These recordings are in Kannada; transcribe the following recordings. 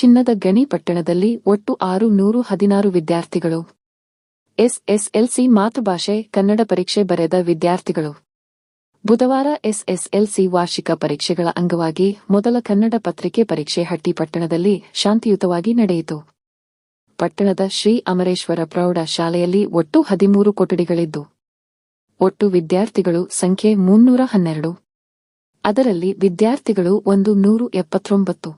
ಚಿನ್ನದ ಗಣಿ ಪಟ್ಟಣದಲ್ಲಿ ಒಟ್ಟು 616 ವಿದ್ಯಾರ್ಥಿಗಳು. ಎಸ್ಎಸ್ಎಲ್ಸಿ ಮಾತೃಭಾಷೆ ಕನ್ನಡ ಪರೀಕ್ಷೆ ಬರೆದ ವಿದ್ಯಾರ್ಥಿಗಳು. ಬುಧವಾರ ಎಸ್ಎಸ್ಎಲ್ಸಿ ವಾರ್ಷಿಕ ಪರೀಕ್ಷೆಗಳ ಅಂಗವಾಗಿ ಮೊದಲ ಕನ್ನಡ ಪತ್ರಿಕೆ ಪರೀಕ್ಷೆ ಹಟ್ಟಿ ಪಟ್ಟಣದಲ್ಲಿ ಶಾಂತಿಯುತವಾಗಿ ನಡೆಯಿತು. ಪಟ್ಟಣದ ಶ್ರೀ ಅಮರೇಶ್ವರ ಪ್ರೌಢ ಶಾಲೆಯಲ್ಲಿ ಒಟ್ಟು 13 ಕೊಠಡಿಗಳಿದ್ದು, ಒಟ್ಟು ವಿದ್ಯಾರ್ಥಿಗಳು ಸಂಖ್ಯೆ 312. ಅದರಲ್ಲಿ ವಿದ್ಯಾರ್ಥಿಗಳು 179,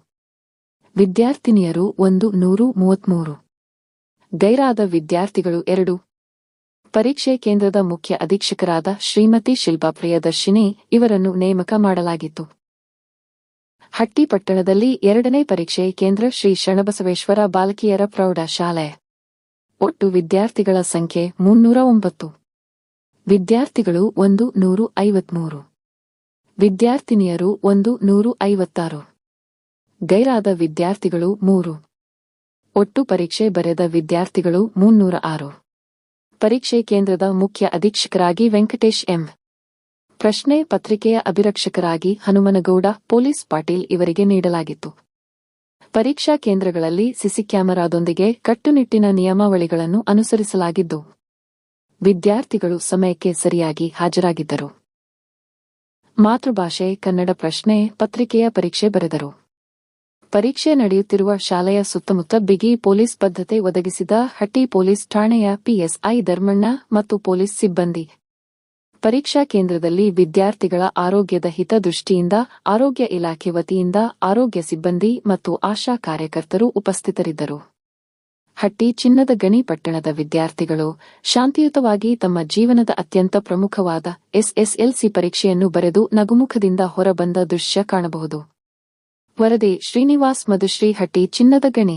ವಿದ್ಯಾರ್ಥಿನಿಯರು 133, ಗೈರಾದ ವಿದ್ಯಾರ್ಥಿಗಳು 2. ಪರೀಕ್ಷೆ ಕೇಂದ್ರದ ಮುಖ್ಯ ಅಧೀಕ್ಷಕರಾದ ಶ್ರೀಮತಿ ಶಿಲ್ಪಾ ಪ್ರಿಯದರ್ಶಿನಿ ಇವರನ್ನು ನೇಮಕ ಮಾಡಲಾಗಿತ್ತು. ಹಟ್ಟಿ ಪಟ್ಟಣದಲ್ಲಿ 2ನೇ ಪರೀಕ್ಷೆ ಕೇಂದ್ರ ಶ್ರೀ ಶರಣಬಸವೇಶ್ವರ ಬಾಲಕಿಯರ ಪ್ರೌಢ ಶಾಲೆ. ಒಟ್ಟು ವಿದ್ಯಾರ್ಥಿಗಳ ಸಂಖ್ಯೆ 309, ವಿದ್ಯಾರ್ಥಿಗಳು 153, ವಿದ್ಯಾರ್ಥಿನಿಯರು 156, ಗೈರಾದ ವಿದ್ಯಾರ್ಥಿಗಳು 3. ಒಟ್ಟು ಪರೀಕ್ಷೆ ಬರೆದ ವಿದ್ಯಾರ್ಥಿಗಳು 306. ಪರೀಕ್ಷೆ ಕೇಂದ್ರದ ಮುಖ್ಯ ಅಧೀಕ್ಷಕರಾಗಿ ವೆಂಕಟೇಶ್ ಎಂ. ಪ್ರಶ್ನೆ ಪತ್ರಿಕೆಯ ಅಭಿರಕ್ಷಕರಾಗಿ ಹನುಮನಗೌಡ ಪೊಲೀಸ್ ಪಾಟೀಲ್ ಇವರಿಗೆ ನೀಡಲಾಗಿತ್ತು. ಪರೀಕ್ಷಾ ಕೇಂದ್ರಗಳಲ್ಲಿ ಸಿಸಿ ಕ್ಯಾಮೆರಾದೊಂದಿಗೆ ಕಟ್ಟುನಿಟ್ಟಿನ ನಿಯಮಾವಳಿಗಳನ್ನು ಅನುಸರಿಸಲಾಗಿದ್ದು, ವಿದ್ಯಾರ್ಥಿಗಳು ಸಮಯಕ್ಕೆ ಸರಿಯಾಗಿ ಹಾಜರಾಗಿದ್ದರು. ಮಾತೃಭಾಷೆ ಕನ್ನಡ ಪ್ರಶ್ನೆ ಪತ್ರಿಕೆಯ ಪರೀಕ್ಷೆ ಬರೆದರು. ಪರೀಕ್ಷೆ ನಡೆಯುತ್ತಿರುವ ಶಾಲೆಯ ಸುತ್ತಮುತ್ತ ಬಿಗಿ ಪೊಲೀಸ್ ಭದ್ರತೆ ಒದಗಿಸಿದ ಹಟ್ಟಿ ಪೊಲೀಸ್ ಠಾಣೆಯ ಪಿಎಸ್ಐ ಧರ್ಮಣ್ಣ ಮತ್ತು ಪೊಲೀಸ್ ಸಿಬ್ಬಂದಿ. ಪರೀಕ್ಷಾ ಕೇಂದ್ರದಲ್ಲಿ ವಿದ್ಯಾರ್ಥಿಗಳ ಆರೋಗ್ಯದ ಹಿತದೃಷ್ಟಿಯಿಂದ ಆರೋಗ್ಯ ಇಲಾಖೆ ವತಿಯಿಂದ ಆರೋಗ್ಯ ಸಿಬ್ಬಂದಿ ಮತ್ತು ಆಶಾ ಕಾರ್ಯಕರ್ತರು ಉಪಸ್ಥಿತರಿದ್ದರು. ಹಟ್ಟಿ ಚಿನ್ನದ ಗಣಿ ಪಟ್ಟಣದ ವಿದ್ಯಾರ್ಥಿಗಳು ಶಾಂತಿಯುತವಾಗಿ ತಮ್ಮ ಜೀವನದ ಅತ್ಯಂತ ಪ್ರಮುಖವಾದ ಎಸ್ಎಸ್ಎಲ್ಸಿ ಪರೀಕ್ಷೆಯನ್ನು ಬರೆದು ನಗುಮುಖದಿಂದ ಹೊರಬಂದ ದೃಶ್ಯ ಕಾಣಬಹುದು. ವರದಿ ಶ್ರೀನಿವಾಸ್ ಮಧುಶ್ರೀ, ಹಟ್ಟಿ ಚಿನ್ನದ ಗಣಿ.